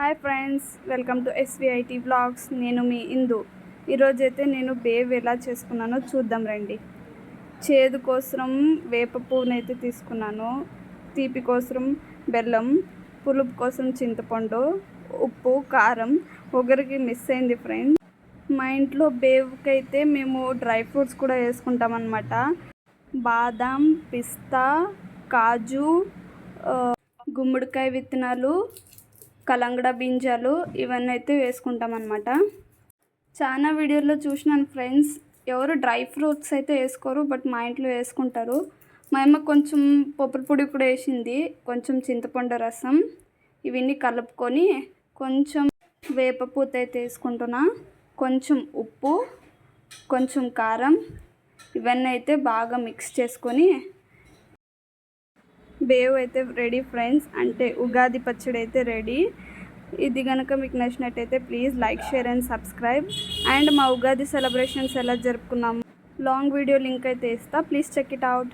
Hi friends, welcome to SVIT blogs. నేను మీ ఇందు. ఈరోజైతే నేను బేవ్ ఎలా చేసుకున్నానో చూద్దాం రండి. చేదు కోసం వేప పువ్వునైతే తీసుకున్నాను, తీపి కోసం బెల్లం, పులుపు కోసం చింతపండు, ఉప్పు, కారం. ఒకరికి మిస్ అయింది ఫ్రెండ్స్. మా ఇంట్లో బేవ్కి అయితే మేము డ్రై ఫ్రూట్స్ కూడా వేసుకుంటాం అన్నమాట. బాదం, పిస్తా, కాజు, గుమ్మడికాయ విత్తనాలు, కలంగడ బింజాలు ఇవన్నీ అయితే వేసుకుంటాం అన్నమాట. చాలా వీడియోలో చూసినాను ఫ్రెండ్స్, ఎవరు డ్రై ఫ్రూట్స్ అయితే వేసుకోరు, బట్ మా ఇంట్లో వేసుకుంటారు. మా అమ్మ కొంచెం పప్పుల పొడి కూడా వేసింది, కొంచెం చింతపండు రసం, ఇవన్నీ కలుపుకొని కొంచెం వేప పూత అయితే వేసుకుంటున్నా, కొంచెం ఉప్పు, కొంచెం కారం, ఇవన్నీ అయితే బాగా మిక్స్ చేసుకొని బేవ్ అయితే రెడీ ఫ్రెండ్స్. అంటే ఉగాది పచ్చడి అయితే రెడీ. ఇది కనుక మీకు నచ్చినట్టయితే please like, share and subscribe. And మా ఉగాది సెలబ్రేషన్స్ ఎలా జరుపుకున్నాము లాంగ్ వీడియో లింక్ అయితే ఇస్తా, ప్లీజ్ చెక్ ఇట్ అవుట్.